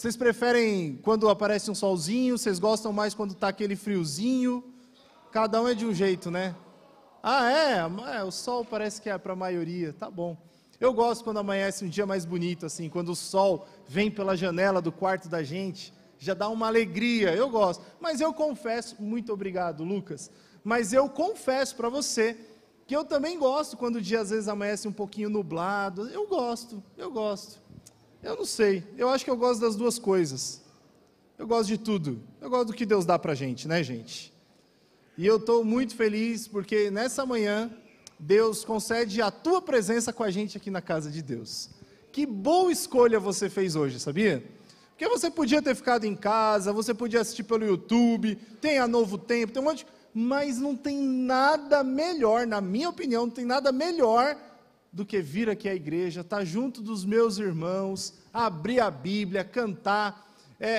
Vocês preferem quando aparece um solzinho? Vocês gostam mais quando está aquele friozinho? Cada um é de um jeito, né? O sol parece que é para a maioria, tá bom. Eu gosto quando amanhece um dia mais bonito, assim, quando o sol vem pela janela do quarto da gente, já dá uma alegria, eu gosto. Mas eu confesso, muito obrigado, Lucas, mas eu confesso para você que eu também gosto quando o dia às vezes amanhece um pouquinho nublado. Eu gosto. Eu não sei, eu acho que eu gosto das duas coisas. Eu gosto de tudo. Eu gosto do que Deus dá pra gente, né, gente? E eu estou muito feliz porque nessa manhã Deus concede a tua presença com a gente aqui na casa de Deus. Que boa escolha você fez hoje, sabia? Porque você podia ter ficado em casa, você podia assistir pelo YouTube, tem a Novo Tempo, tem um monte de... Mas não tem nada melhor, na minha opinião, não tem nada melhor do que vir aqui à igreja, estar junto dos meus irmãos, abrir a Bíblia, cantar.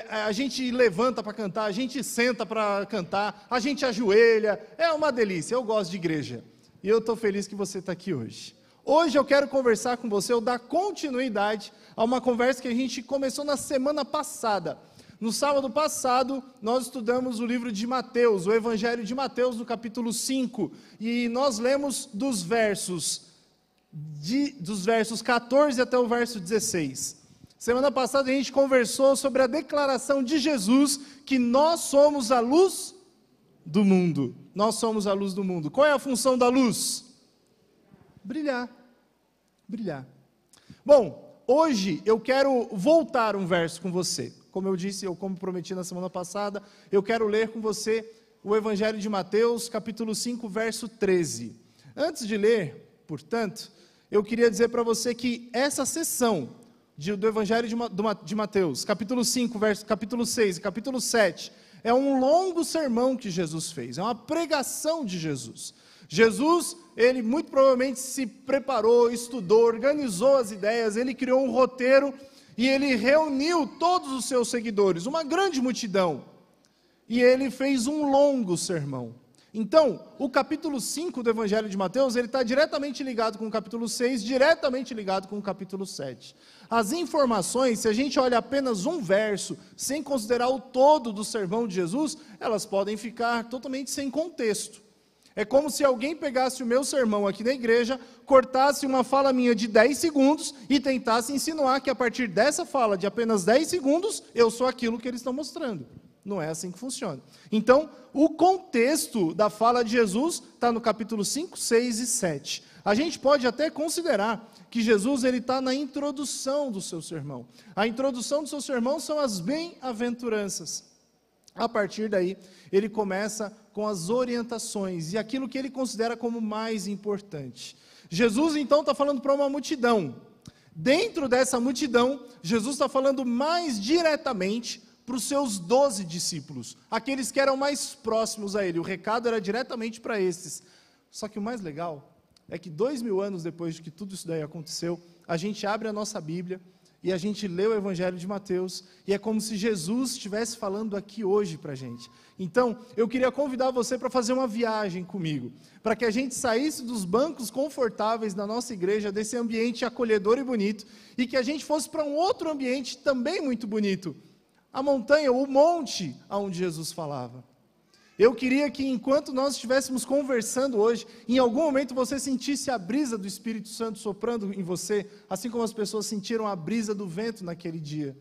A gente levanta para cantar, a gente senta para cantar, a gente ajoelha, é uma delícia, eu gosto de igreja. E eu estou feliz que você está aqui hoje. Hoje eu quero conversar com você, eu dar continuidade a uma conversa que a gente começou na semana passada. No sábado passado, nós estudamos o livro de Mateus, o Evangelho de Mateus, no capítulo 5, e nós lemos dos versos 14 até o verso 16. Semana passada a gente conversou sobre a declaração de Jesus que nós somos a luz do mundo. Nós somos a luz do mundo. Qual é a função da luz? Brilhar. Brilhar. Bom, hoje eu quero voltar um verso com você. Como eu disse, como prometi na semana passada, eu quero ler com você o Evangelho de Mateus, capítulo 5, verso 13. Antes de ler, portanto, eu queria dizer para você que essa sessão do Evangelho de Mateus, capítulo 5, capítulo 6 e capítulo 7, é um longo sermão que Jesus fez, é uma pregação de Jesus. Jesus, ele muito provavelmente se preparou, estudou, organizou as ideias, ele criou um roteiro e ele reuniu todos os seus seguidores, uma grande multidão, e ele fez um longo sermão. Então, o capítulo 5 do Evangelho de Mateus, ele está diretamente ligado com o capítulo 6, diretamente ligado com o capítulo 7. As informações, se a gente olha apenas um verso, sem considerar o todo do sermão de Jesus, elas podem ficar totalmente sem contexto. É como se alguém pegasse o meu sermão aqui na igreja, cortasse uma fala minha de 10 segundos e tentasse insinuar que a partir dessa fala de apenas 10 segundos, eu sou aquilo que eles estão mostrando. Não é assim que funciona. Então, o contexto da fala de Jesus está no capítulo 5, 6 e 7. A gente pode até considerar que Jesus está na introdução do seu sermão. A introdução do seu sermão são as bem-aventuranças. A partir daí, ele começa com as orientações e aquilo que ele considera como mais importante. Jesus, então, está falando para uma multidão. Dentro dessa multidão, Jesus está falando mais diretamente para os seus 12 discípulos, aqueles que eram mais próximos a ele. O recado era diretamente para esses. Só que o mais legal é que 2000 anos depois de que tudo isso daí aconteceu, a gente abre a nossa Bíblia e a gente lê o Evangelho de Mateus, e é como se Jesus estivesse falando aqui hoje para a gente. Então, eu queria convidar você para fazer uma viagem comigo, para que a gente saísse dos bancos confortáveis da nossa igreja, desse ambiente acolhedor e bonito, e que a gente fosse para um outro ambiente também muito bonito, a montanha, o monte onde Jesus falava. Eu queria que enquanto nós estivéssemos conversando hoje, em algum momento você sentisse a brisa do Espírito Santo soprando em você, assim como as pessoas sentiram a brisa do vento naquele dia.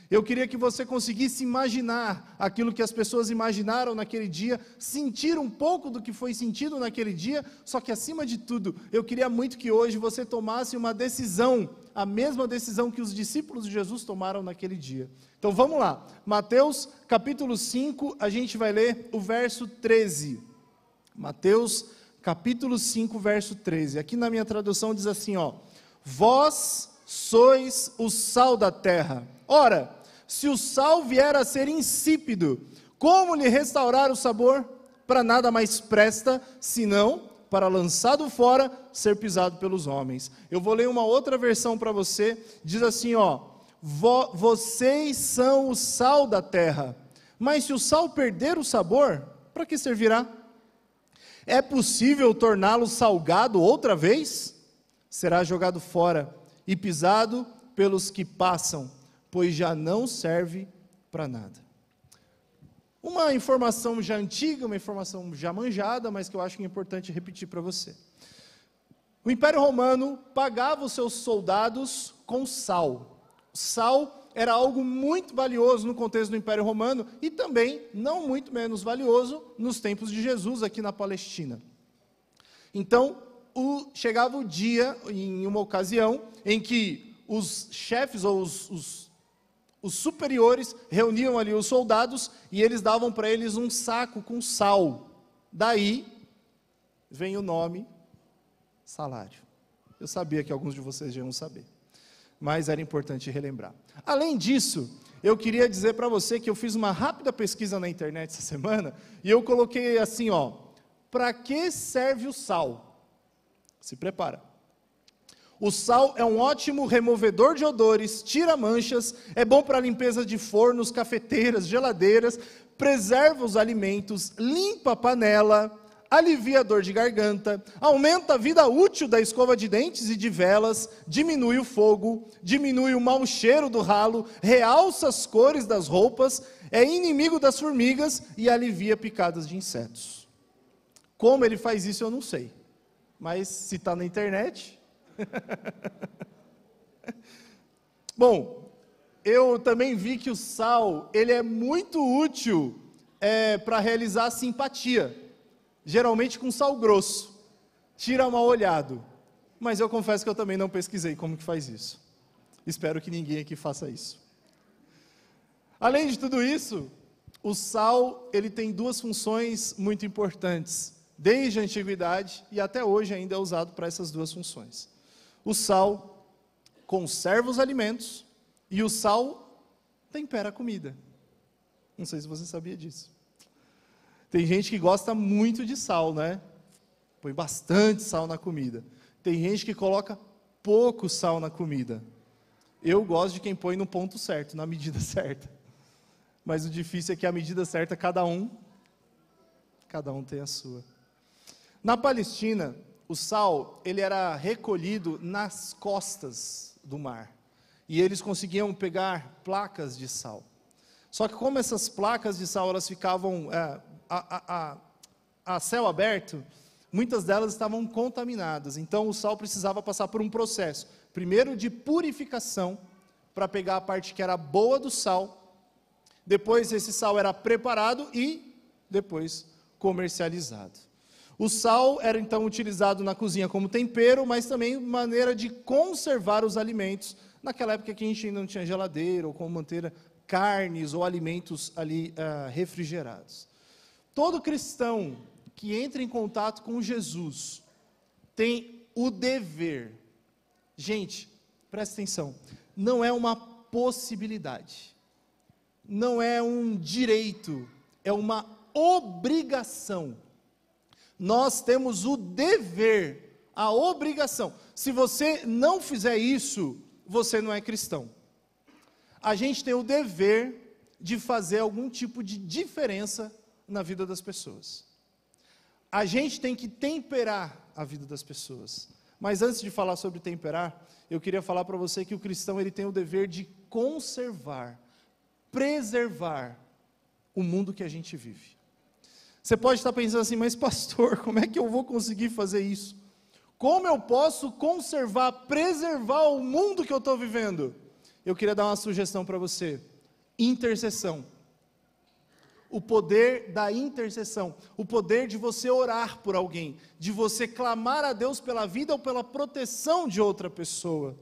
Eu queria que você conseguisse imaginar aquilo que as pessoas imaginaram naquele dia, sentir um pouco do que foi sentido naquele dia, só que acima de tudo, eu queria muito que hoje você tomasse uma decisão, a mesma decisão que os discípulos de Jesus tomaram naquele dia. Então vamos lá, Mateus capítulo 5, a gente vai ler o verso 13. Mateus capítulo 5, verso 13. Aqui na minha tradução diz assim, vós sois o sal da terra. Ora, se o sal vier a ser insípido, como lhe restaurar o sabor? Para nada mais presta, senão para lançado fora, ser pisado pelos homens. Eu vou ler uma outra versão para você, diz assim, vocês são o sal da terra, mas se o sal perder o sabor, para que servirá? É possível torná-lo salgado outra vez? Será jogado fora e pisado pelos que passam. pois já não serve para nada. Uma informação já antiga, uma informação já manjada, mas que eu acho que é importante repetir para você. O Império Romano pagava os seus soldados com sal. Sal era algo muito valioso no contexto do Império Romano e também não muito menos valioso nos tempos de Jesus aqui na Palestina. Então, chegava o dia, em uma ocasião, em que os chefes ou os superiores reuniam ali os soldados e eles davam para eles um saco com sal. Daí vem o nome salário. Eu sabia que alguns de vocês já iam saber, mas era importante relembrar. Além disso, eu queria dizer para você que eu fiz uma rápida pesquisa na internet essa semana e eu coloquei assim, para que serve o sal? Se prepara. O sal é um ótimo removedor de odores, tira manchas, é bom para a limpeza de fornos, cafeteiras, geladeiras, preserva os alimentos, limpa a panela, alivia a dor de garganta, aumenta a vida útil da escova de dentes e de velas, diminui o fogo, diminui o mau cheiro do ralo, realça as cores das roupas, é inimigo das formigas e alivia picadas de insetos. Como ele faz isso eu não sei, mas se está na internet... Bom, eu também vi que o sal, ele é muito útil para realizar a simpatia, geralmente com sal grosso, tira mal olhado, mas eu confesso que eu também não pesquisei como que faz isso, espero que ninguém aqui faça isso. Além de tudo isso, o sal, ele tem duas funções muito importantes, desde a antiguidade e até hoje ainda é usado para essas duas funções. O sal conserva os alimentos e o sal tempera a comida. Não sei se você sabia disso. Tem gente que gosta muito de sal, né? Põe bastante sal na comida. Tem gente que coloca pouco sal na comida. Eu gosto de quem põe no ponto certo, na medida certa. Mas o difícil é que a medida certa, cada um tem a sua. Na Palestina, o sal, ele era recolhido nas costas do mar. E eles conseguiam pegar placas de sal. Só que como essas placas de sal, elas ficavam a céu aberto, muitas delas estavam contaminadas. Então o sal precisava passar por um processo. Primeiro de purificação, para pegar a parte que era boa do sal. Depois esse sal era preparado e depois comercializado. O sal era então utilizado na cozinha como tempero, mas também maneira de conservar os alimentos. Naquela época que a gente ainda não tinha geladeira, ou como manter carnes ou alimentos ali refrigerados. Todo cristão que entra em contato com Jesus tem o dever. Gente, presta atenção, não é uma possibilidade, não é um direito, é uma obrigação. Nós temos o dever, a obrigação. Se você não fizer isso, você não é cristão. A gente tem o dever de fazer algum tipo de diferença na vida das pessoas. A gente tem que temperar a vida das pessoas. Mas antes de falar sobre temperar, eu queria falar para você que o cristão ele tem o dever de conservar, preservar o mundo que a gente vive. Você pode estar pensando assim, mas pastor, como é que eu vou conseguir fazer isso? Como eu posso conservar, preservar o mundo que eu estou vivendo? Eu queria dar uma sugestão para você. Intercessão. O poder da intercessão. O poder de você orar por alguém. De você clamar a Deus pela vida ou pela proteção de outra pessoa.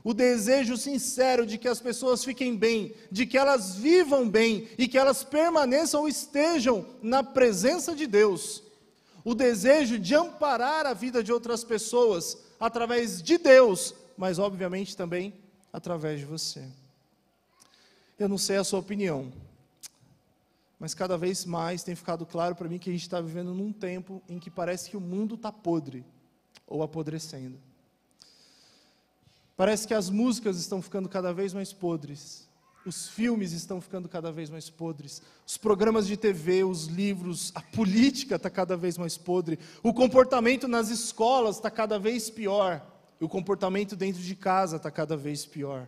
O desejo sincero de que as pessoas fiquem bem, de que elas vivam bem e que elas permaneçam ou estejam na presença de Deus. O desejo de amparar a vida de outras pessoas através de Deus, mas obviamente também através de você. Eu não sei a sua opinião, mas cada vez mais tem ficado claro para mim que a gente está vivendo num tempo em que parece que o mundo está podre ou apodrecendo. Parece que as músicas estão ficando cada vez mais podres, os filmes estão ficando cada vez mais podres, os programas de TV, os livros, a política está cada vez mais podre, o comportamento nas escolas está cada vez pior, e o comportamento dentro de casa está cada vez pior.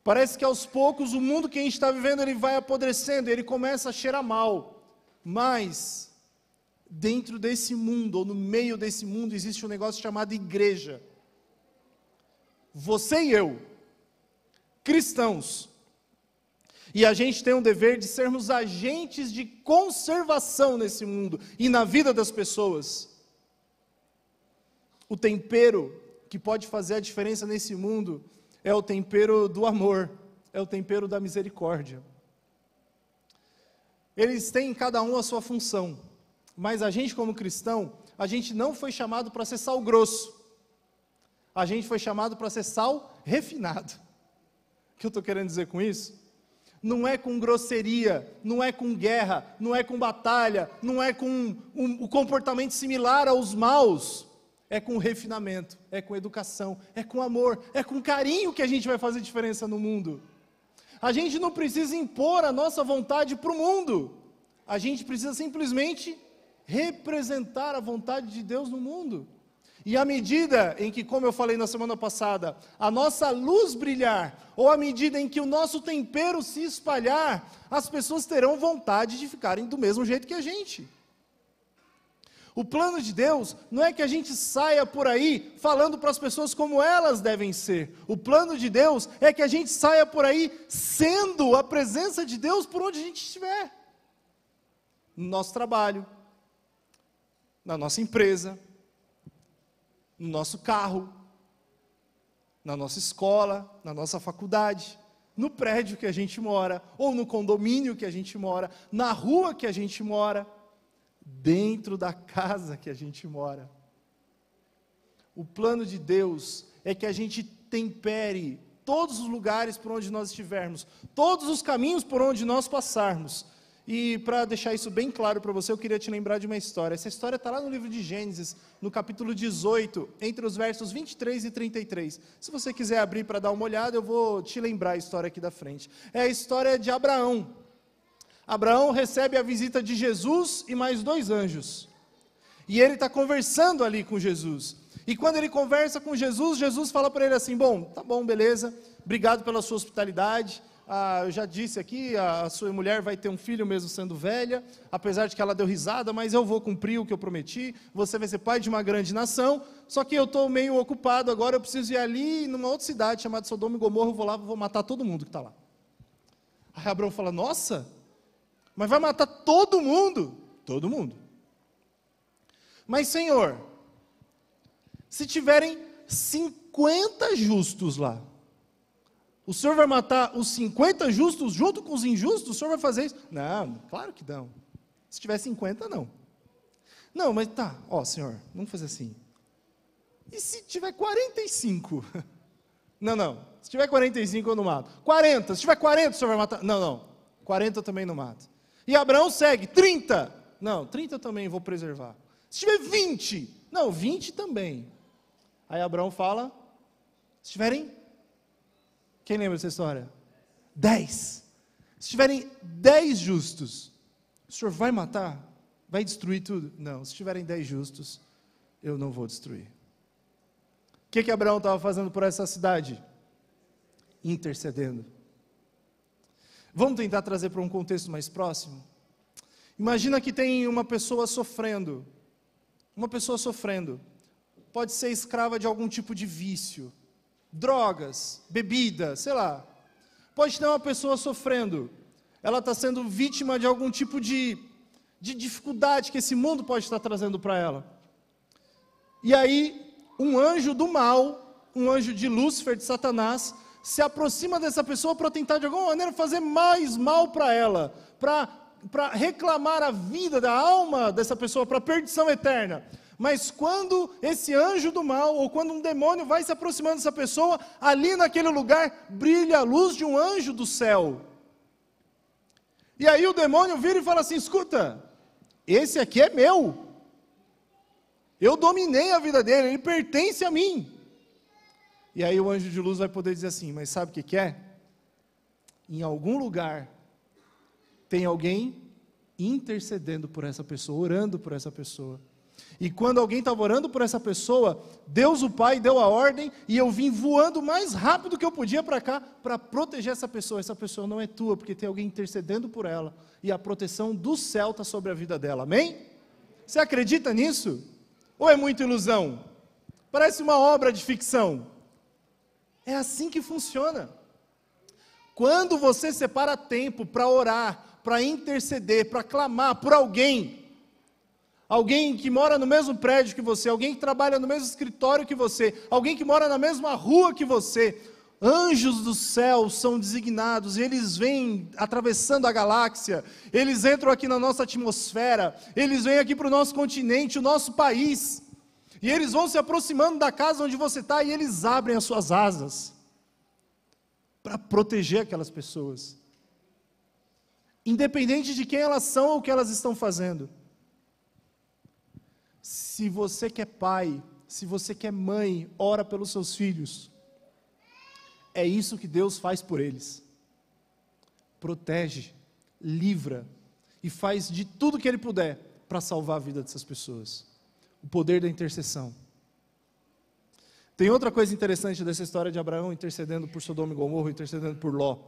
Parece que aos poucos o mundo que a gente está vivendo, ele vai apodrecendo, ele começa a cheirar mal. Mas, dentro desse mundo, ou no meio desse mundo, existe um negócio chamado igreja. Você e eu, cristãos, e a gente tem um dever de sermos agentes de conservação nesse mundo e na vida das pessoas. O tempero que pode fazer a diferença nesse mundo é o tempero do amor, é o tempero da misericórdia. Eles têm cada um a sua função, mas a gente como cristão, a gente não foi chamado para ser sal grosso, a gente foi chamado para ser sal refinado. O que eu estou querendo dizer com isso? Não é com grosseria, não é com guerra, não é com batalha, não é com um comportamento similar aos maus, é com refinamento, é com educação, é com amor, é com carinho que a gente vai fazer diferença no mundo. A gente não precisa impor a nossa vontade para o mundo, a gente precisa simplesmente representar a vontade de Deus no mundo. E à medida em que, como eu falei na semana passada, a nossa luz brilhar, ou à medida em que o nosso tempero se espalhar, as pessoas terão vontade de ficarem do mesmo jeito que a gente. O plano de Deus não é que a gente saia por aí falando para as pessoas como elas devem ser. O plano de Deus é que a gente saia por aí sendo a presença de Deus por onde a gente estiver. No nosso trabalho, na nossa empresa, no nosso carro, na nossa escola, na nossa faculdade, no prédio que a gente mora, ou no condomínio que a gente mora, na rua que a gente mora, dentro da casa que a gente mora. O plano de Deus é que a gente tempere todos os lugares por onde nós estivermos, todos os caminhos por onde nós passarmos. E para deixar isso bem claro para você, eu queria te lembrar de uma história. Essa história está lá no livro de Gênesis, no capítulo 18, entre os versos 23 e 33. Se você quiser abrir para dar uma olhada, eu vou te lembrar a história aqui da frente. É a história de Abraão. Abraão recebe a visita de Jesus e mais 2 anjos. E ele está conversando ali com Jesus. E quando ele conversa com Jesus, Jesus fala para ele assim: bom, tá bom, beleza, obrigado pela sua hospitalidade. Eu já disse aqui, a sua mulher vai ter um filho mesmo sendo velha, apesar de que ela deu risada, mas eu vou cumprir o que eu prometi, você vai ser pai de uma grande nação, só que eu estou meio ocupado agora, eu preciso ir ali numa outra cidade chamada Sodoma e Gomorra, eu vou lá, vou matar todo mundo que está lá. Aí Abraão fala: nossa, mas vai matar todo mundo? Todo mundo. Mas Senhor, se tiverem 50 justos lá, o Senhor vai matar os 50 justos junto com os injustos? O Senhor vai fazer isso? Não, claro que não. Se tiver 50, não. Não, mas tá, Senhor, vamos fazer assim. E se tiver 45? Não. Se tiver 45 eu não mato. 40, se tiver 40 o Senhor vai matar? Não. 40 eu também não mato. E Abraão segue, 30. Não, 30 eu também vou preservar. Se tiver 20? Não, 20 também. Aí Abraão fala, se tiverem... Quem lembra dessa história? 10. Se tiverem 10 justos, o Senhor vai matar? Vai destruir tudo? Não, se tiverem 10 justos, eu não vou destruir. O que Abraão estava fazendo por essa cidade? Intercedendo. Vamos tentar trazer para um contexto mais próximo? Imagina que tem uma pessoa sofrendo. Uma pessoa sofrendo. Pode ser escrava de algum tipo de vício. Drogas, bebida, sei lá. Pode ter uma pessoa sofrendo, ela está sendo vítima de algum tipo de dificuldade que esse mundo pode estar trazendo para ela. E aí, um anjo do mal, um anjo de Lúcifer, de Satanás, se aproxima dessa pessoa para tentar de alguma maneira fazer mais mal para ela, para reclamar a vida da alma dessa pessoa, para a perdição eterna. Mas quando esse anjo do mal, ou quando um demônio vai se aproximando dessa pessoa, ali naquele lugar brilha a luz de um anjo do céu. E aí o demônio vira e fala assim: escuta, esse aqui é meu. Eu dominei a vida dele, ele pertence a mim. E aí o anjo de luz vai poder dizer assim: mas sabe o que é? Em algum lugar tem alguém intercedendo por essa pessoa, orando por essa pessoa. E quando alguém estava orando por essa pessoa, Deus o Pai deu a ordem e eu vim voando mais rápido que eu podia para cá para proteger essa pessoa. Essa pessoa não é tua, porque tem alguém intercedendo por ela e a proteção do céu está sobre a vida dela. Amém? Você acredita nisso? Ou é muita ilusão? Parece uma obra de ficção. É assim que funciona. Quando você separa tempo para orar, para interceder, para clamar por alguém que mora no mesmo prédio que você, alguém que trabalha no mesmo escritório que você, alguém que mora na mesma rua que você, anjos do céu são designados, e eles vêm atravessando a galáxia, eles entram aqui na nossa atmosfera, eles vêm aqui para o nosso continente, o nosso país, e eles vão se aproximando da casa onde você está, e eles abrem as suas asas, para proteger aquelas pessoas, independente de quem elas são ou o que elas estão fazendo. Se você que é pai, se você que é mãe, ora pelos seus filhos, é isso que Deus faz por eles, protege, livra, e faz de tudo que Ele puder, para salvar a vida dessas pessoas, o poder da intercessão. Tem outra coisa interessante dessa história de Abraão intercedendo por Sodoma e Gomorra, intercedendo por Ló.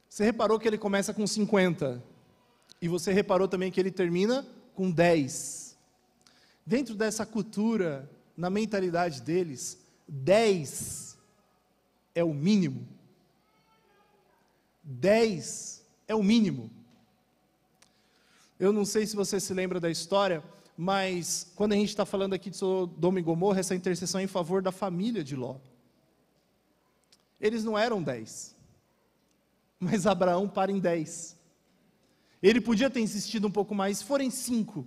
Você reparou que ele começa com 50, e você reparou também que ele termina com 10. Dentro dessa cultura, na mentalidade deles, 10 é o mínimo. 10 é o mínimo. Eu não sei se você se lembra da história, mas quando a gente está falando aqui de Sodoma e Gomorra, essa intercessão é em favor da família de Ló. Eles não eram 10, mas Abraão para em 10. Ele podia ter insistido um pouco mais, se forem 5,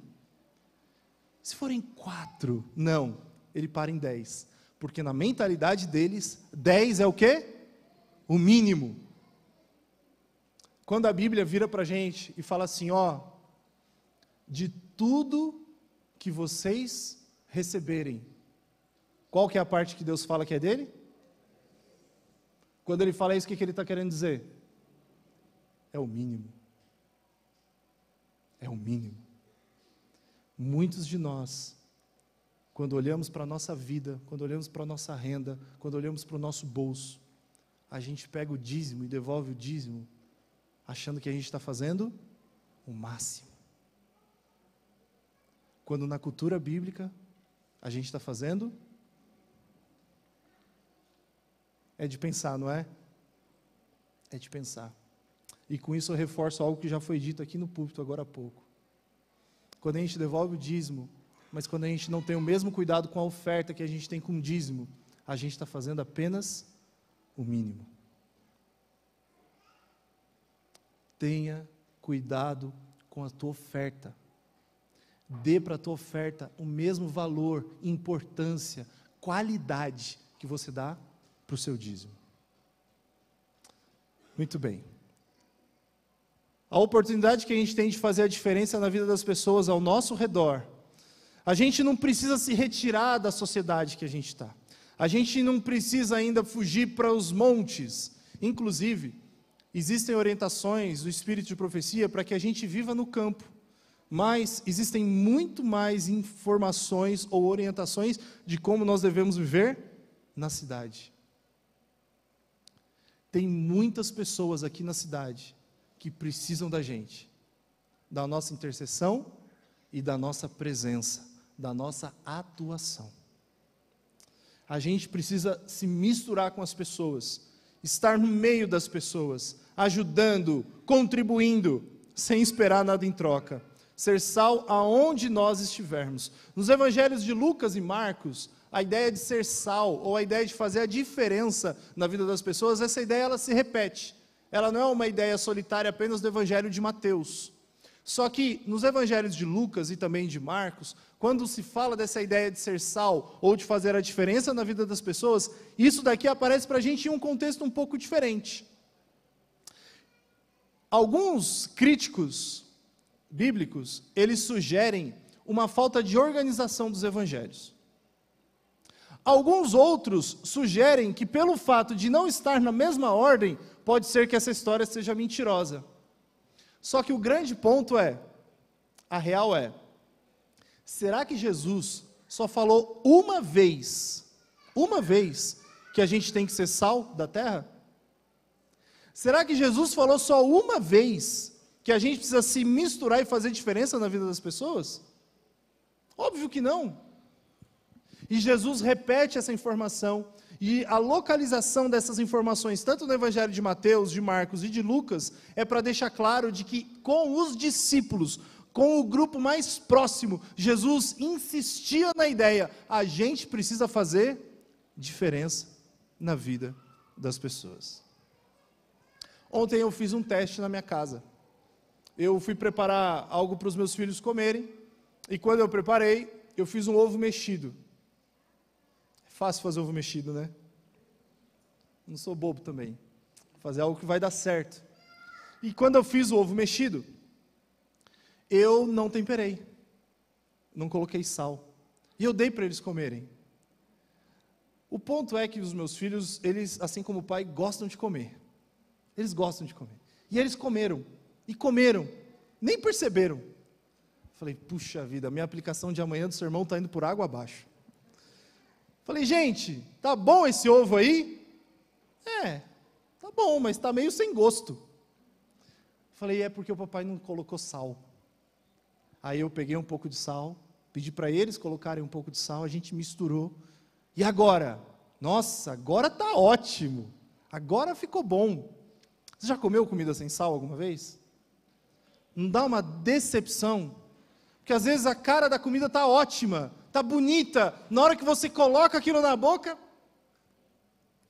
se forem 4, não, ele para em 10, porque na mentalidade deles, 10 é o quê? O mínimo. Quando a Bíblia vira para a gente e fala assim, ó, de tudo que vocês receberem, qual que é a parte que Deus fala que é dele? Quando ele fala isso, o que ele está querendo dizer? É o mínimo. É o mínimo. Muitos de nós, quando olhamos para a nossa vida, quando olhamos para a nossa renda, quando olhamos para o nosso bolso, a gente pega o dízimo e devolve o dízimo, achando que a gente está fazendo o máximo. Quando na cultura bíblica, a gente está fazendo, é de pensar, não é? É de pensar. E com isso eu reforço algo que já foi dito aqui no púlpito agora há pouco. Quando a gente devolve o dízimo, mas quando a gente não tem o mesmo cuidado com a oferta que a gente tem com o dízimo, a gente está fazendo apenas o mínimo. Tenha cuidado com a tua oferta. Dê para a tua oferta o mesmo valor, importância, qualidade que você dá para o seu dízimo. Muito bem. A oportunidade que a gente tem de fazer a diferença na vida das pessoas ao nosso redor, a gente não precisa se retirar da sociedade que a gente está. A gente não precisa ainda fugir para os montes. Inclusive, existem orientações do Espírito de Profecia para que a gente viva no campo. Mas existem muito mais informações ou orientações de como nós devemos viver na cidade. Tem muitas pessoas aqui na cidade que precisam da gente, da nossa intercessão e da nossa presença, da nossa atuação. A gente precisa se misturar com as pessoas, estar no meio das pessoas, ajudando, contribuindo, sem esperar nada em troca. Ser sal aonde nós estivermos. Nos evangelhos de Lucas e Marcos, a ideia de ser sal, ou a ideia de fazer a diferença na vida das pessoas, essa ideia ela se repete. Ela não é uma ideia solitária apenas do evangelho de Mateus. Só que nos evangelhos de Lucas e também de Marcos, quando se fala dessa ideia de ser sal, ou de fazer a diferença na vida das pessoas, isso daqui aparece para a gente em um contexto um pouco diferente. Alguns críticos bíblicos, eles sugerem uma falta de organização dos evangelhos. Alguns outros sugerem que pelo fato de não estar na mesma ordem, pode ser que essa história seja mentirosa. Só que o grande ponto é, a real é, Será que Jesus só falou uma vez que a gente tem que ser sal da terra? Será que Jesus falou só uma vez que a gente precisa se misturar e fazer diferença na vida das pessoas? Óbvio que não. E Jesus repete essa informação, e a localização dessas informações, tanto no Evangelho de Mateus, de Marcos e de Lucas, é para deixar claro de que com os discípulos, com o grupo mais próximo, Jesus insistia na ideia, a gente precisa fazer diferença na vida das pessoas. Ontem eu fiz um teste na minha casa. Eu fui preparar algo para os meus filhos comerem, e quando eu preparei, eu fiz um ovo mexido. É fácil fazer ovo mexido, né? Não sou bobo também. Fazer algo que vai dar certo. E quando eu fiz o ovo mexido, eu não temperei. Não coloquei sal. E eu dei para eles comerem. O ponto é que os meus filhos, eles, assim como o pai, gostam de comer. Eles gostam de comer. E eles comeram. E comeram. Nem perceberam. Falei, puxa vida, a minha aplicação de amanhã do sermão está indo por água abaixo. Falei, gente, tá bom esse ovo aí? Tá bom, mas está meio sem gosto. Falei, é porque o papai não colocou sal. Aí eu peguei um pouco de sal, pedi para eles colocarem um pouco de sal, a gente misturou. E agora? Nossa, agora está ótimo. Agora ficou bom. Você já comeu comida sem sal alguma vez? Não dá uma decepção? Porque às vezes a cara da comida está ótima, está bonita, na hora que você coloca aquilo na boca,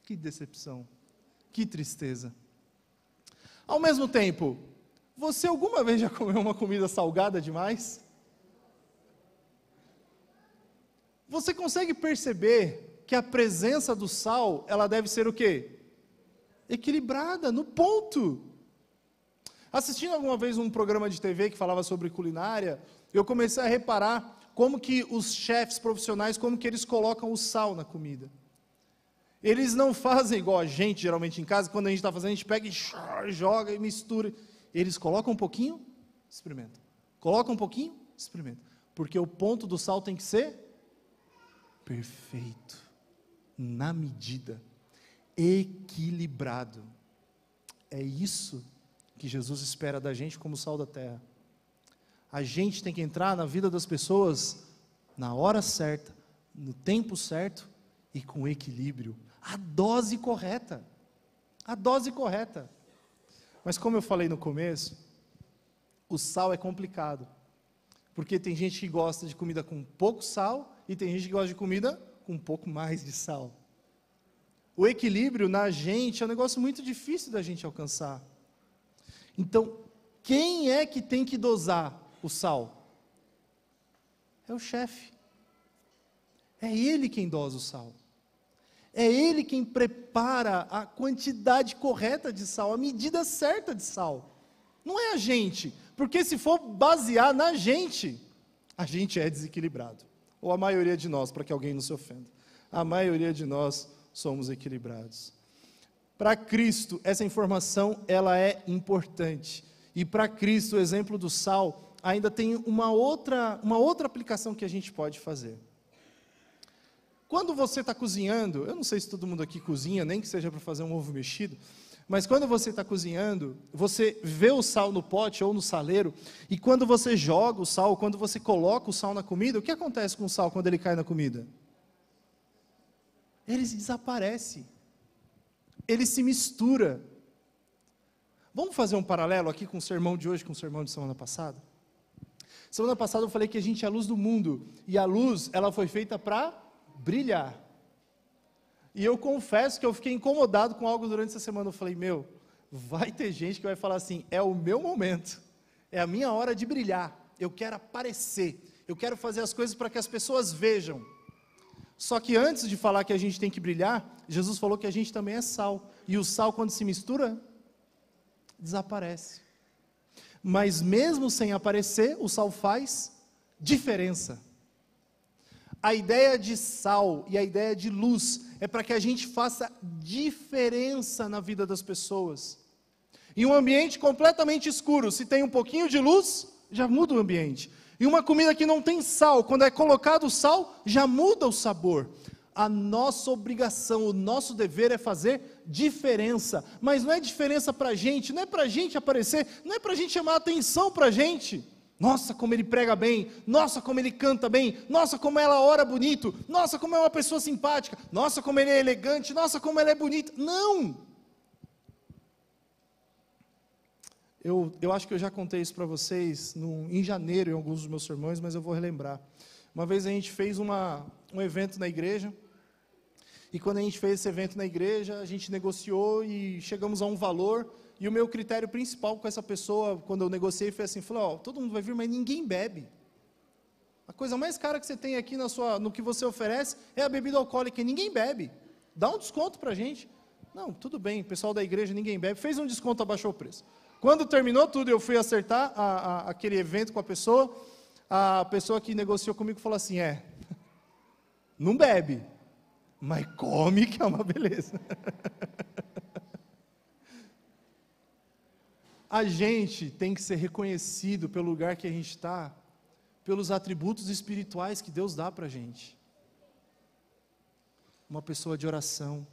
que decepção, que tristeza. Ao mesmo tempo, você alguma vez já comeu uma comida salgada demais? Você consegue perceber que a presença do sal, ela deve ser o quê? Equilibrada, no ponto. Assistindo alguma vez um programa de TV que falava sobre culinária, eu comecei a reparar como que os chefes profissionais, como que eles colocam o sal na comida. Eles não fazem igual a gente, geralmente em casa, quando a gente está fazendo, a gente pega e joga e mistura. Eles colocam um pouquinho, experimenta. Colocam um pouquinho, experimenta. Porque o ponto do sal tem que ser perfeito, na medida, equilibrado. É isso que Jesus espera da gente como sal da terra. A gente tem que entrar na vida das pessoas na hora certa, no tempo certo e com equilíbrio. A dose correta. A dose correta. Mas como eu falei no começo, o sal é complicado. Porque tem gente que gosta de comida com pouco sal e tem gente que gosta de comida com um pouco mais de sal. O equilíbrio na gente é um negócio muito difícil da gente alcançar. Então, quem é que tem que dosar o sal? É o chefe. É ele quem dosa o sal. É ele quem prepara a quantidade correta de sal, a medida certa de sal. Não é a gente, porque se for basear na gente, a gente é desequilibrado. Ou a maioria de nós, para que alguém não se ofenda. A maioria de nós somos equilibrados. Para Cristo, essa informação ela é importante. E para Cristo, o exemplo do sal ainda tem uma outra aplicação que a gente pode fazer. Quando você está cozinhando, eu não sei se todo mundo aqui cozinha, nem que seja para fazer um ovo mexido, mas quando você está cozinhando, você vê o sal no pote ou no saleiro, e quando você joga o sal, quando você coloca o sal na comida, o que acontece com o sal quando ele cai na comida? Ele desaparece. Ele se mistura. Vamos fazer um paralelo aqui com o sermão de hoje, com o sermão de semana passada? Semana passada eu falei que a gente é a luz do mundo, e a luz, ela foi feita para brilhar. E eu confesso que eu fiquei incomodado com algo durante essa semana. Eu falei, vai ter gente que vai falar assim, é o meu momento, é a minha hora de brilhar, eu quero aparecer, eu quero fazer as coisas para que as pessoas vejam. Só que antes de falar que a gente tem que brilhar, Jesus falou que a gente também é sal, e o sal quando se mistura, desaparece. Mas mesmo sem aparecer, o sal faz diferença. A ideia de sal e a ideia de luz é para que a gente faça diferença na vida das pessoas. Em um ambiente completamente escuro, se tem um pouquinho de luz, já muda o ambiente. E uma comida que não tem sal, quando é colocado o sal, já muda o sabor. A nossa obrigação, o nosso dever é fazer diferença. Mas não é diferença para a gente, não é para a gente aparecer, não é para a gente chamar atenção para a gente. Nossa, como ele prega bem, nossa, como ele canta bem, nossa, como ela ora bonito, nossa, como é uma pessoa simpática, nossa, como ele é elegante, nossa, como ela é bonita. Não! Eu acho que eu já contei isso para vocês em janeiro, em alguns dos meus sermões, mas eu vou relembrar. Uma vez a gente fez um evento na igreja, e quando a gente fez esse evento na igreja, a gente negociou e chegamos a um valor, e o meu critério principal com essa pessoa, quando eu negociei, foi assim, falou, todo mundo vai vir, mas ninguém bebe. A coisa mais cara que você tem aqui no que você oferece é a bebida alcoólica, e ninguém bebe. Dá um desconto para a gente. Não, tudo bem, pessoal da igreja, ninguém bebe, fez um desconto, abaixou o preço. Quando terminou tudo, eu fui acertar aquele evento com a pessoa que negociou comigo falou assim, não bebe, mas come que é uma beleza. A gente tem que ser reconhecido pelo lugar que a gente está, pelos atributos espirituais que Deus dá para a gente. Uma pessoa de oração,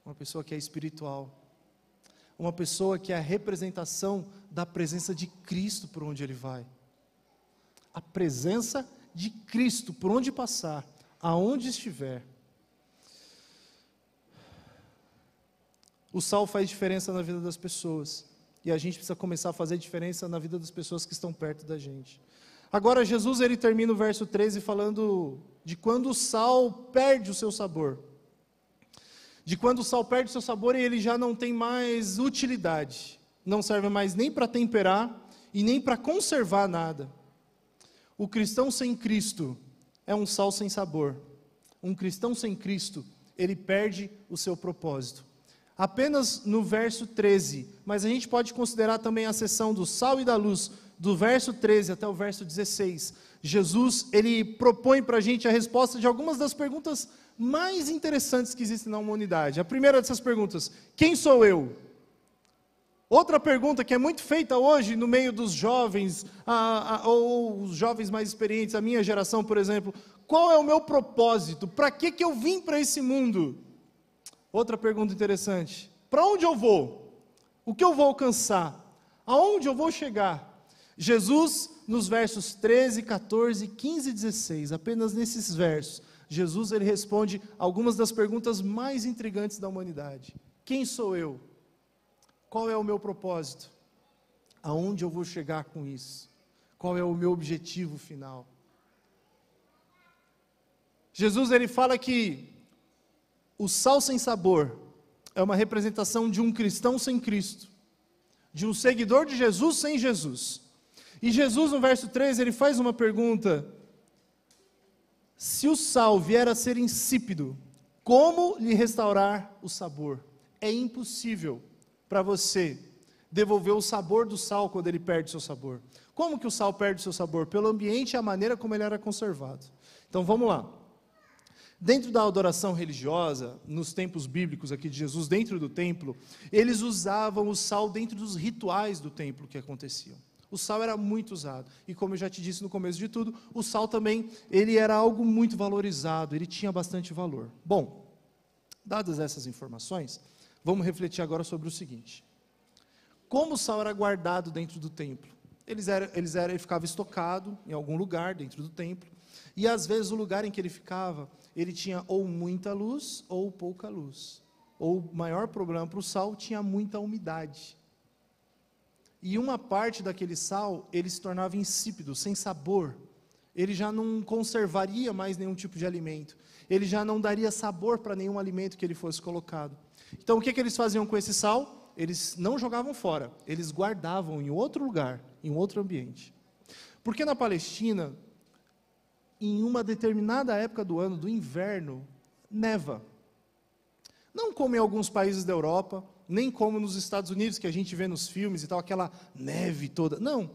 uma pessoa que é espiritual, uma pessoa que é a representação da presença de Cristo por onde ele vai. A presença de Cristo por onde passar, aonde estiver. O sal faz diferença na vida das pessoas, e a gente precisa começar a fazer diferença na vida das pessoas que estão perto da gente. Agora Jesus, ele termina o verso 13 falando de quando o sal perde o seu sabor. De quando o sal perde o seu sabor e ele já não tem mais utilidade. Não serve mais nem para temperar e nem para conservar nada. O cristão sem Cristo é um sal sem sabor. Um cristão sem Cristo, ele perde o seu propósito. Apenas no verso 13, mas a gente pode considerar também a seção do sal e da luz, do verso 13 até o verso 16. Jesus, ele propõe para a gente a resposta de algumas das perguntas mais interessantes que existem na humanidade. A primeira dessas perguntas, quem sou eu? Outra pergunta que é muito feita hoje no meio dos jovens, ou os jovens mais experientes, a minha geração, por exemplo, qual é o meu propósito? Para que eu vim para esse mundo? Outra pergunta interessante, para onde eu vou? O que eu vou alcançar? Aonde eu vou chegar? Jesus, nos versos 13, 14, 15 e 16, apenas nesses versos, Jesus, ele responde algumas das perguntas mais intrigantes da humanidade. Quem sou eu? Qual é o meu propósito? Aonde eu vou chegar com isso? Qual é o meu objetivo final? Jesus, ele fala que o sal sem sabor é uma representação de um cristão sem Cristo, de um seguidor de Jesus sem Jesus. E Jesus, no verso 13, ele faz uma pergunta: se o sal vier a ser insípido, como lhe restaurar o sabor? É impossível para você devolver o sabor do sal quando ele perde seu sabor. Como que o sal perde seu sabor? Pelo ambiente e a maneira como ele era conservado. Então vamos lá. Dentro da adoração religiosa, nos tempos bíblicos aqui de Jesus, dentro do templo, eles usavam o sal dentro dos rituais do templo que aconteciam. O sal era muito usado, e como eu já te disse no começo de tudo, o sal também, ele era algo muito valorizado, ele tinha bastante valor. Bom, dadas essas informações, vamos refletir agora sobre o seguinte: como o sal era guardado dentro do templo? Ele ficava estocado em algum lugar dentro do templo, e às vezes o lugar em que ele ficava, ele tinha ou muita luz ou pouca luz. Ou o maior problema para o sal, tinha muita umidade. E uma parte daquele sal, ele se tornava insípido, sem sabor. Ele já não conservaria mais nenhum tipo de alimento. Ele já não daria sabor para nenhum alimento que ele fosse colocado. Então, o que eles faziam com esse sal? Eles não jogavam fora, eles guardavam em outro lugar, em outro ambiente. Porque na Palestina, em uma determinada época do ano, do inverno, neva. Não como em alguns países da Europa, nem como nos Estados Unidos, que a gente vê nos filmes e tal, aquela neve toda. Não,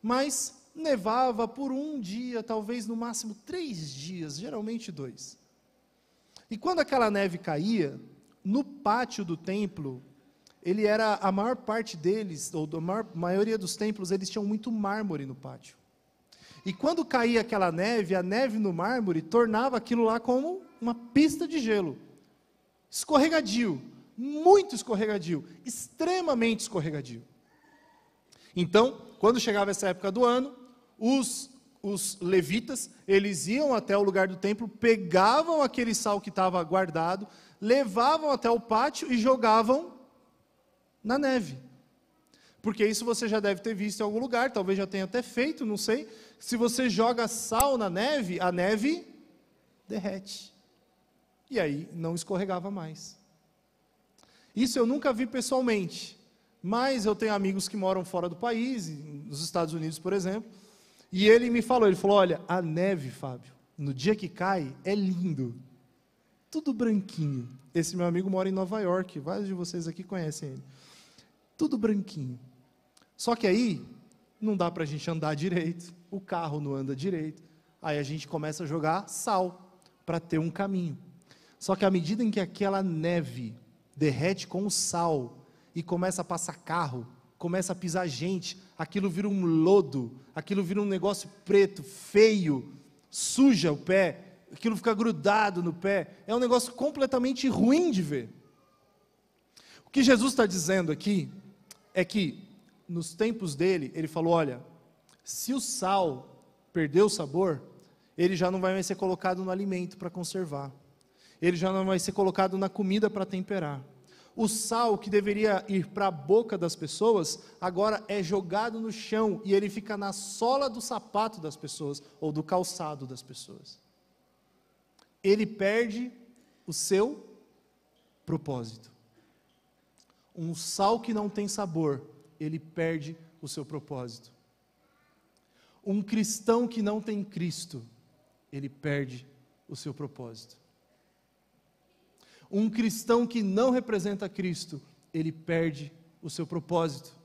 mas nevava por um dia, talvez no máximo 3 dias, geralmente 2. E quando aquela neve caía, no pátio do templo, ele era, a maior parte deles, ou a maioria dos templos, eles tinham muito mármore no pátio. E quando caía aquela neve, a neve no mármore tornava aquilo lá como uma pista de gelo. Escorregadio, muito escorregadio, extremamente escorregadio. Então, quando chegava essa época do ano, os levitas, eles iam até o lugar do templo, pegavam aquele sal que estava guardado, levavam até o pátio e jogavam na neve. Porque isso você já deve ter visto em algum lugar, talvez já tenha até feito, não sei. Se você joga sal na neve, a neve derrete. E aí não escorregava mais. Isso eu nunca vi pessoalmente, mas eu tenho amigos que moram fora do país, nos Estados Unidos, por exemplo, e ele falou, olha, a neve, Fábio, no dia que cai, é lindo. Tudo branquinho. Esse meu amigo mora em Nova York, vários de vocês aqui conhecem ele. Tudo branquinho. Só que aí, não dá para a gente andar direito, o carro não anda direito, aí a gente começa a jogar sal, para ter um caminho. Só que à medida em que aquela neve derrete com o sal, e começa a passar carro, começa a pisar gente, aquilo vira um lodo, aquilo vira um negócio preto, feio, suja o pé, aquilo fica grudado no pé, é um negócio completamente ruim de ver. O que Jesus está dizendo aqui, é que, nos tempos dele, ele falou, olha, se o sal perder o sabor, ele já não vai mais ser colocado no alimento para conservar, ele já não vai ser colocado na comida para temperar. O sal que deveria ir para a boca das pessoas, agora é jogado no chão, e ele fica na sola do sapato das pessoas, ou do calçado das pessoas. Ele perde o seu propósito. Um sal que não tem sabor, ele perde o seu propósito. Um cristão que não tem Cristo, ele perde o seu propósito. Um cristão que não representa Cristo, ele perde o seu propósito.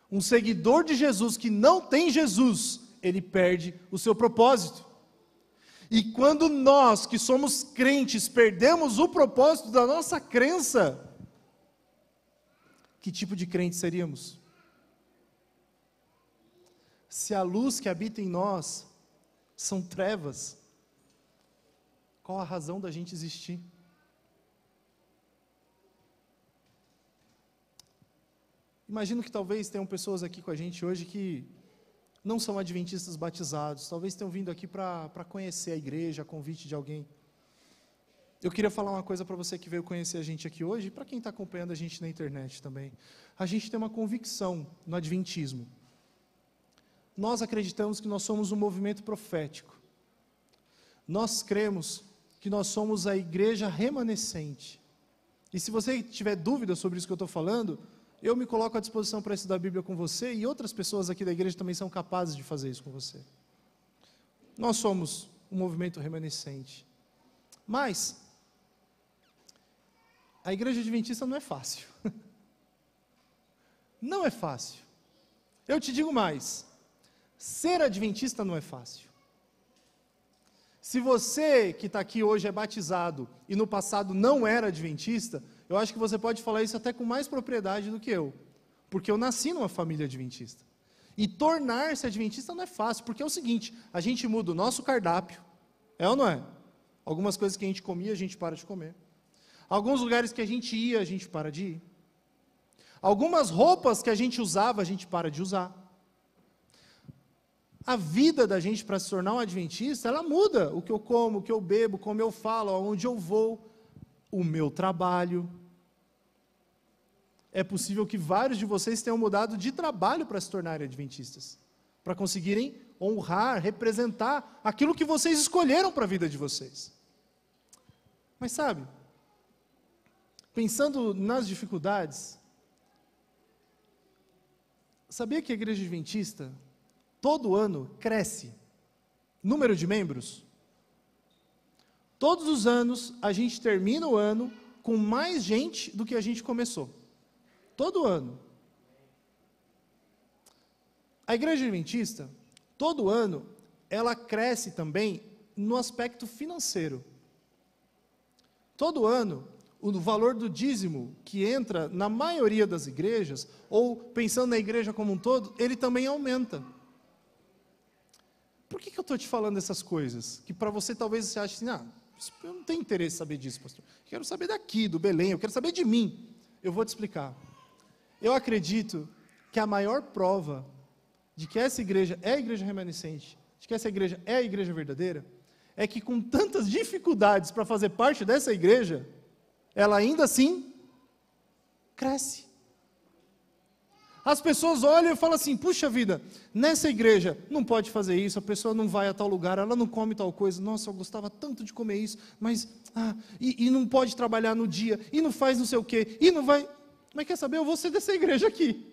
Um seguidor de Jesus que não tem Jesus, ele perde o seu propósito. E quando nós, que somos crentes, perdemos o propósito da nossa crença, que tipo de crente seríamos? Se a luz que habita em nós são trevas, qual a razão da gente existir? Imagino que talvez tenham pessoas aqui com a gente hoje que não são adventistas batizados, talvez tenham vindo aqui para conhecer a igreja, a convite de alguém. Eu queria falar uma coisa para você que veio conhecer a gente aqui hoje, e para quem está acompanhando a gente na internet também. A gente tem uma convicção no adventismo. Nós acreditamos que nós somos um movimento profético. Nós cremos que nós somos a igreja remanescente. E se você tiver dúvida sobre isso que eu estou falando, eu me coloco à disposição para estudar a Bíblia com você, e outras pessoas aqui da igreja também são capazes de fazer isso com você. Nós somos um movimento remanescente. Mas a igreja adventista não é fácil. Não é fácil. Eu te digo mais, ser adventista não é fácil. Se você que está aqui hoje é batizado e no passado não era adventista, eu acho que você pode falar isso até com mais propriedade do que eu, porque eu nasci numa família adventista. E tornar-se adventista não é fácil, porque é o seguinte, a gente muda o nosso cardápio, é ou não é? Algumas coisas que a gente comia, a gente para de comer. Alguns lugares que a gente ia, a gente para de ir. Algumas roupas que a gente usava, a gente para de usar. A vida da gente para se tornar um adventista, ela muda. O que eu como, o que eu bebo, como eu falo, aonde eu vou, o meu trabalho. É possível que vários de vocês tenham mudado de trabalho para se tornarem adventistas, para conseguirem honrar, representar aquilo que vocês escolheram para a vida de vocês. Mas sabe, pensando nas dificuldades, sabia que a igreja adventista todo ano cresce número de membros? Todos os anos a gente termina o ano com mais gente do que a gente começou. Todo ano. A igreja adventista, todo ano, ela cresce também no aspecto financeiro. Todo ano, o valor do dízimo que entra na maioria das igrejas, ou pensando na igreja como um todo, ele também aumenta. por que eu estou te falando essas coisas? Que para você talvez você ache assim, eu não tenho interesse em saber disso, pastor. Eu quero saber daqui, do Belém, eu quero saber de mim. Eu vou te explicar. Eu acredito que a maior prova de que essa igreja é a igreja remanescente, de que essa igreja é a igreja verdadeira, é que com tantas dificuldades para fazer parte dessa igreja, ela ainda assim cresce. As pessoas olham e falam assim, puxa vida, nessa igreja não pode fazer isso, a pessoa não vai a tal lugar, ela não come tal coisa, nossa, eu gostava tanto de comer isso, mas, e não pode trabalhar no dia, e não faz não sei o quê, e não vai, mas quer saber, eu vou ser dessa igreja aqui.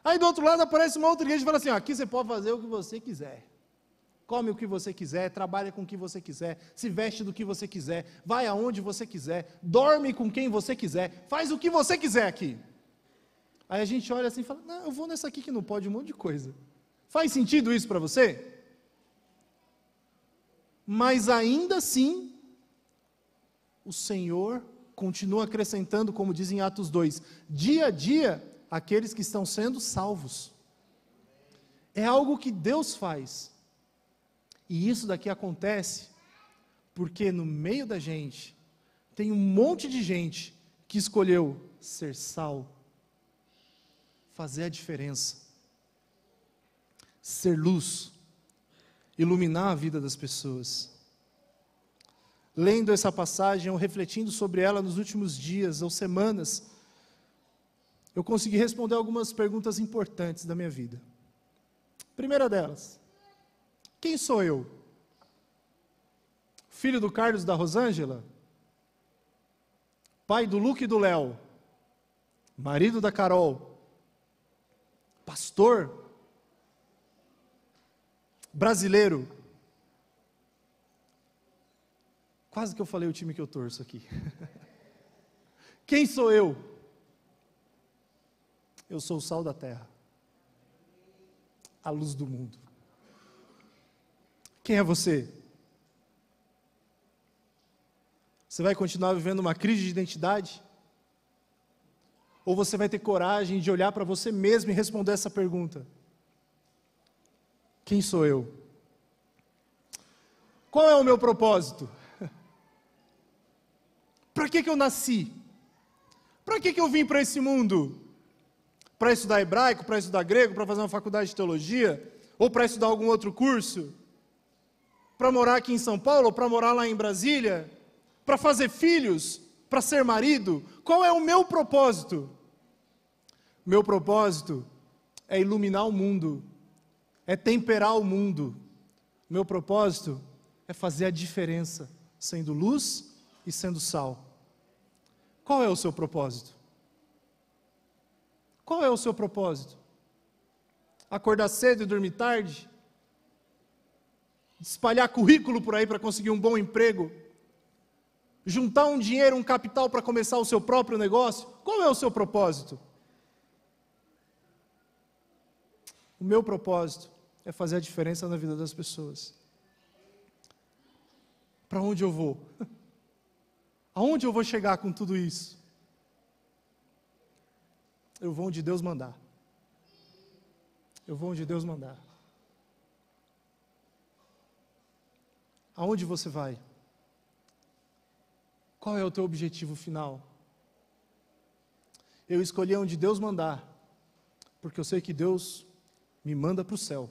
Aí do outro lado aparece uma outra igreja e fala assim, aqui você pode fazer o que você quiser, come o que você quiser, trabalha com o que você quiser, se veste do que você quiser, vai aonde você quiser, dorme com quem você quiser, faz o que você quiser aqui. Aí a gente olha assim e fala, não, eu vou nessa aqui que não pode um monte de coisa. Faz sentido isso para você? Mas ainda assim, o Senhor continua acrescentando, como diz em Atos 2, dia a dia, aqueles que estão sendo salvos. É algo que Deus faz. E isso daqui acontece porque no meio da gente, tem um monte de gente que escolheu ser sal, fazer a diferença, ser luz, iluminar a vida das pessoas. Lendo essa passagem, ou refletindo sobre ela nos últimos dias ou semanas, eu consegui responder algumas perguntas importantes da minha vida. Primeira delas, quem sou eu? Filho do Carlos e da Rosângela? Pai do Luke e do Léo? Marido da Carol? Pastor? Brasileiro? Quase que eu falei o time que eu torço aqui. Quem sou eu? Eu sou o sal da terra, a luz do mundo. Quem é você? Você vai continuar vivendo uma crise de identidade? Ou você vai ter coragem de olhar para você mesmo e responder essa pergunta? Quem sou eu? Qual é o meu propósito? Para que eu nasci? Para que eu vim para esse mundo? Para estudar hebraico, para estudar grego, para fazer uma faculdade de teologia? Ou para estudar algum outro curso? Para morar aqui em São Paulo, ou para morar lá em Brasília? Para fazer filhos? Para ser marido? Qual é o meu propósito? Meu propósito é iluminar o mundo, é temperar o mundo. Meu propósito é fazer a diferença, sendo luz e sendo sal. Qual é o seu propósito? Qual é o seu propósito? Acordar cedo e dormir tarde? Espalhar currículo por aí para conseguir um bom emprego? Juntar um dinheiro, um capital para começar o seu próprio negócio? Qual é o seu propósito? O meu propósito é fazer a diferença na vida das pessoas. Para onde eu vou? Aonde eu vou chegar com tudo isso? Eu vou onde Deus mandar. Eu vou onde Deus mandar. Aonde você vai? Qual é o teu objetivo final? Eu escolhi onde Deus mandar, porque eu sei que Deus me manda para o céu.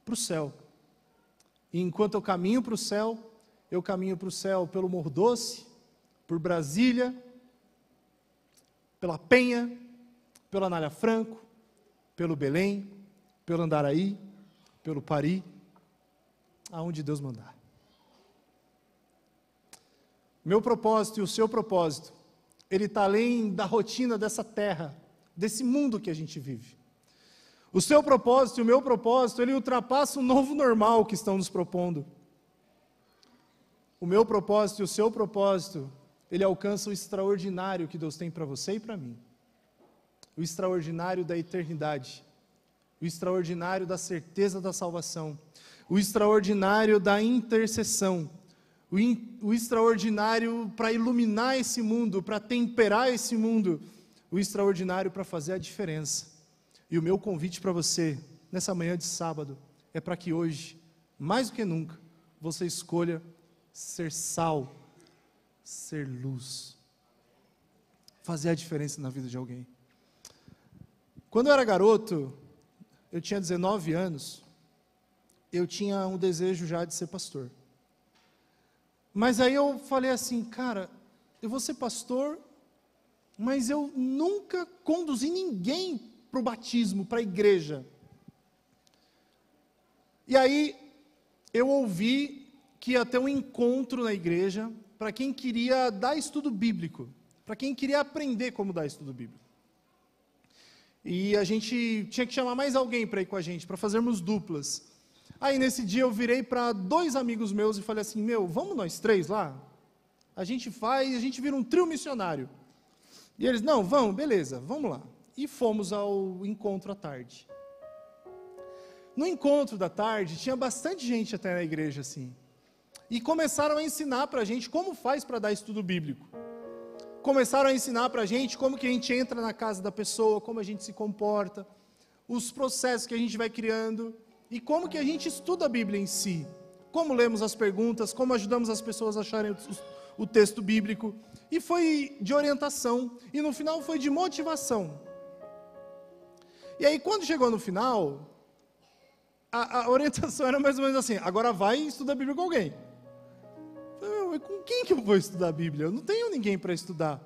Para o céu. E enquanto eu caminho para o céu, eu caminho para o céu pelo Morro Doce, por Brasília, pela Penha, pela Anália Franco, pelo Belém, pelo Andaraí, pelo Pari, aonde Deus mandar. Meu propósito e o seu propósito, ele está além da rotina dessa terra, desse mundo que a gente vive. O seu propósito e o meu propósito, ele ultrapassa o novo normal que estão nos propondo. O meu propósito e o seu propósito, ele alcança o extraordinário que Deus tem para você e para mim. O extraordinário da eternidade. O extraordinário da certeza da salvação. O extraordinário da intercessão. O extraordinário para iluminar esse mundo, para temperar esse mundo. O extraordinário para fazer a diferença. E o meu convite para você nessa manhã de sábado, é para que hoje, mais do que nunca, você escolha ser sal, ser luz, fazer a diferença na vida de alguém. Quando eu era garoto, eu tinha 19 anos, eu tinha um desejo já de ser pastor. Mas aí eu falei assim, cara, eu vou ser pastor, mas eu nunca conduzi ninguém para o batismo, para a igreja. E aí eu ouvi que ia ter um encontro na igreja para quem queria dar estudo bíblico, para quem queria aprender como dar estudo bíblico. E a gente tinha que chamar mais alguém para ir com a gente, para fazermos duplas. Aí nesse dia eu virei para 2 amigos meus e falei assim, vamos nós 3 lá? A gente vai, a gente vira um trio missionário. E eles, não, vamos, beleza, vamos lá. E fomos ao encontro à tarde. No encontro da tarde, tinha bastante gente até na igreja assim. E começaram a ensinar para a gente como faz para dar estudo bíblico. Começaram a ensinar para a gente como que a gente entra na casa da pessoa, como a gente se comporta, os processos que a gente vai criando e como que a gente estuda a Bíblia em si. Como lemos as perguntas, como ajudamos as pessoas a acharem o texto bíblico. E foi de orientação, e no final foi de motivação. E aí quando chegou no final, a orientação era mais ou menos assim, agora vai e estuda a Bíblia com alguém. Eu falei, com quem que eu vou estudar a Bíblia? Eu não tenho ninguém para estudar.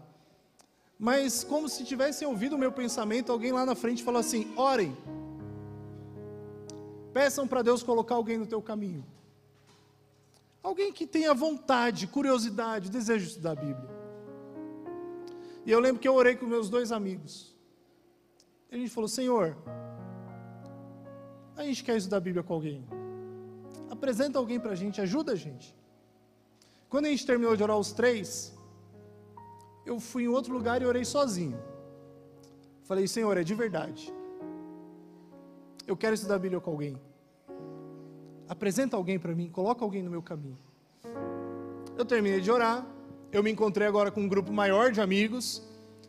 Mas como se tivessem ouvido o meu pensamento, alguém lá na frente falou assim, orem. Peçam para Deus colocar alguém no teu caminho. Alguém que tenha vontade, curiosidade, desejo de estudar a Bíblia. E eu lembro que eu orei com meus 2 amigos. E a gente falou, Senhor, a gente quer estudar a Bíblia com alguém. Apresenta alguém para a gente, ajuda a gente. Quando a gente terminou de orar os 3, eu fui em outro lugar e orei sozinho. Falei, Senhor, é de verdade. Eu quero estudar a Bíblia com alguém. Apresenta alguém para mim, coloca alguém no meu caminho. Eu terminei de orar, eu me encontrei agora com um grupo maior de amigos,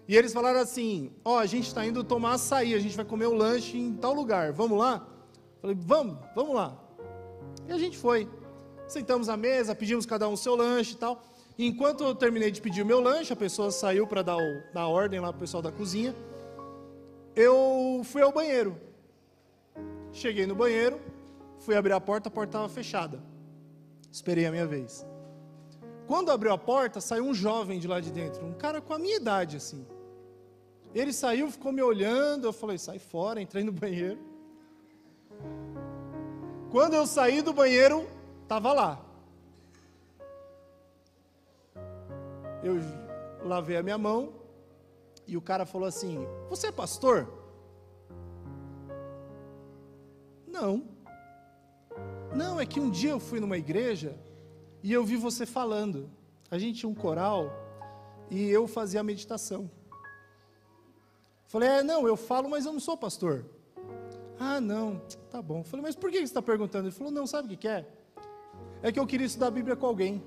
e eles falaram assim, a gente está indo tomar açaí, a gente vai comer um lanche em tal lugar, vamos lá? Falei, vamos lá. E a gente foi. Sentamos à mesa, pedimos cada um o seu lanche e tal. E enquanto eu terminei de pedir o meu lanche, a pessoa saiu para dar a ordem lá para o pessoal da cozinha, eu fui ao banheiro. Cheguei no banheiro, fui abrir a porta estava fechada. Esperei a minha vez. Quando abriu a porta, saiu um jovem de lá de dentro, um cara com a minha idade, assim. Ele saiu, ficou me olhando, eu falei, sai fora, entrei no banheiro. Quando eu saí do banheiro, estava lá. Eu lavei a minha mão, e o cara falou assim, você é pastor? Não, é que um dia eu fui numa igreja e eu vi você falando. A gente tinha um coral e eu fazia a meditação. Falei, eu falo, mas eu não sou pastor. Ah, não, tá bom. Falei, mas por que você está perguntando? Ele falou, não, sabe o que é? É que eu queria estudar a Bíblia com alguém.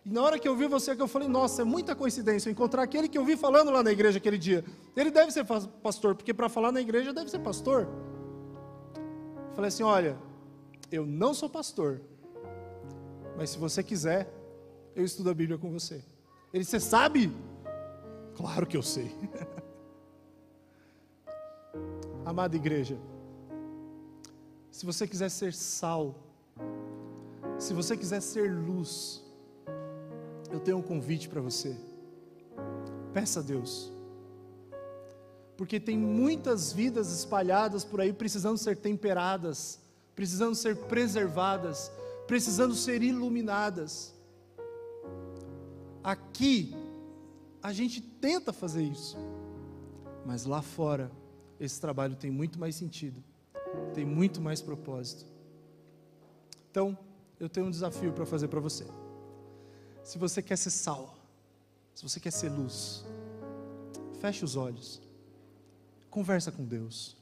E na hora que eu vi você, que eu falei, nossa, é muita coincidência eu encontrar aquele que eu vi falando lá na igreja aquele dia. Ele deve ser pastor, porque para falar na igreja deve ser pastor. Falei assim, olha, eu não sou pastor, mas se você quiser, eu estudo a Bíblia com você. Ele, você sabe? Claro que eu sei. Amada igreja, se você quiser ser sal, se você quiser ser luz, eu tenho um convite para você. Peça a Deus. Porque tem muitas vidas espalhadas por aí precisando ser temperadas, precisando ser preservadas, precisando ser iluminadas. Aqui, a gente tenta fazer isso, mas lá fora, esse trabalho tem muito mais sentido, tem muito mais propósito. Então, eu tenho um desafio para fazer para você. Se você quer ser sal, se você quer ser luz, feche os olhos, conversa com Deus,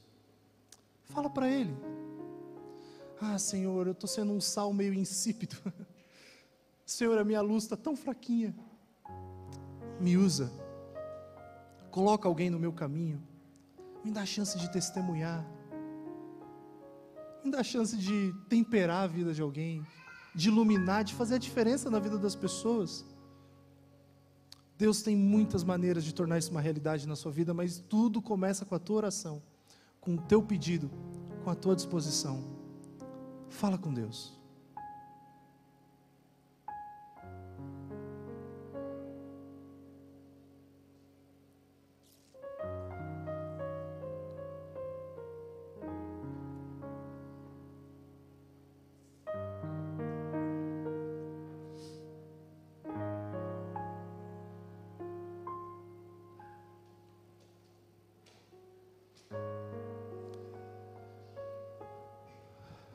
fala para Ele, Senhor, eu estou sendo um sal meio insípido, Senhor, a minha luz está tão fraquinha, me usa, coloca alguém no meu caminho, Me dá a chance de testemunhar. Me dá a chance de temperar a vida de alguém, de iluminar, de fazer a diferença na vida das pessoas. Deus tem muitas maneiras de tornar isso uma realidade na sua vida, mas tudo começa com a tua oração, com o teu pedido, com a tua disposição. Fala com Deus.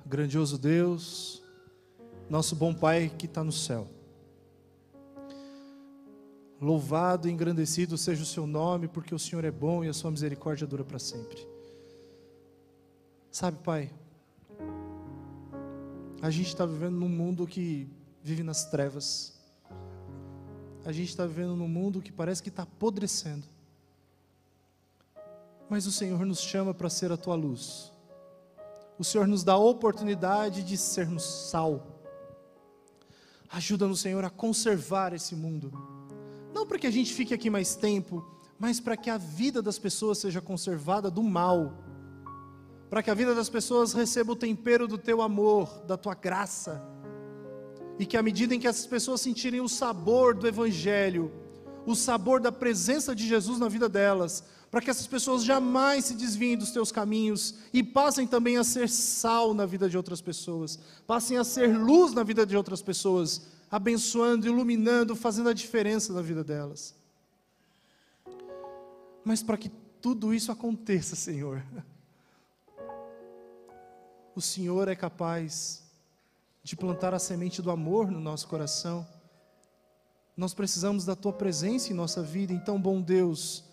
Grandioso Deus, nosso bom Pai que está no céu, louvado e engrandecido seja o seu nome, porque o Senhor é bom e a sua misericórdia dura para sempre. Sabe, Pai, a gente está vivendo num mundo que vive nas trevas, a gente está vivendo num mundo que parece que está apodrecendo, mas o Senhor nos chama para ser a tua luz. O Senhor nos dá a oportunidade de sermos sal. Ajuda-nos, Senhor, a conservar esse mundo. Não para que a gente fique aqui mais tempo, mas para que a vida das pessoas seja conservada do mal. Para que a vida das pessoas receba o tempero do teu amor, da tua graça. E que à medida em que essas pessoas sentirem o sabor do Evangelho, o sabor da presença de Jesus na vida delas, para que essas pessoas jamais se desviem dos teus caminhos e passem também a ser sal na vida de outras pessoas, passem a ser luz na vida de outras pessoas, abençoando, iluminando, fazendo a diferença na vida delas. Mas para que tudo isso aconteça, Senhor, o Senhor é capaz de plantar a semente do amor no nosso coração. Nós precisamos da tua presença em nossa vida, então, bom Deus,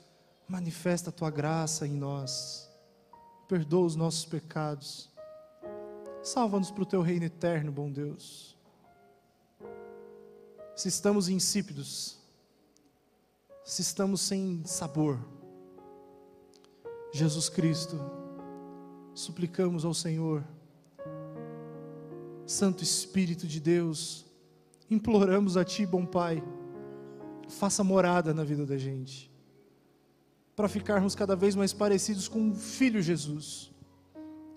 manifesta a tua graça em nós, perdoa os nossos pecados, salva-nos para o teu reino eterno, bom Deus. Se estamos insípidos, se estamos sem sabor, Jesus Cristo, suplicamos ao Senhor, Santo Espírito de Deus, imploramos a Ti, bom Pai, faça morada na vida da gente, para ficarmos cada vez mais parecidos com o Filho Jesus,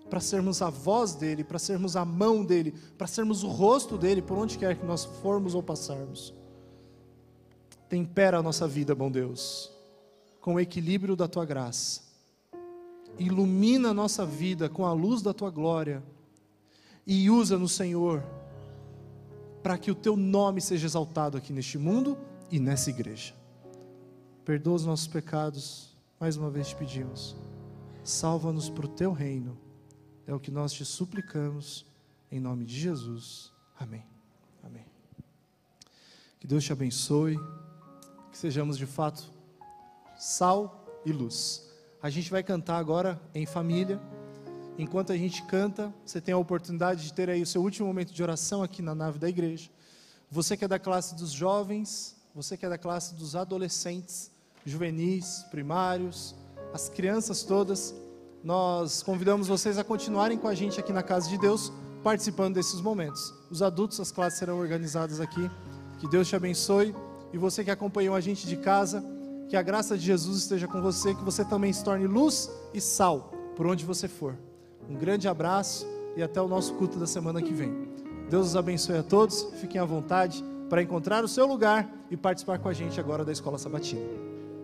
para sermos a voz dEle, para sermos a mão dEle, para sermos o rosto dEle, por onde quer que nós formos ou passarmos. Tempera a nossa vida, bom Deus, com o equilíbrio da Tua graça, ilumina a nossa vida com a luz da Tua glória, e usa-nos, Senhor, para que o Teu nome seja exaltado aqui neste mundo e nessa igreja. Perdoa os nossos pecados, mais uma vez te pedimos, salva-nos para o Teu reino, é o que nós te suplicamos, em nome de Jesus, amém, amém. Que Deus te abençoe, que sejamos de fato sal e luz. A gente vai cantar agora em família. Enquanto a gente canta, você tem a oportunidade de ter aí o seu último momento de oração aqui na nave da igreja. Você que é da classe dos jovens, você que é da classe dos adolescentes, juvenis, primários, as crianças todas, nós convidamos vocês a continuarem com a gente aqui na Casa de Deus, participando desses momentos. Os adultos, as classes serão organizadas aqui. Que Deus te abençoe. E você que acompanhou a gente de casa, que a graça de Jesus esteja com você, que você também se torne luz e sal, por onde você for. Um grande abraço e até o nosso culto da semana que vem. Deus os abençoe a todos, fiquem à vontade para encontrar o seu lugar e participar com a gente agora da Escola Sabatina.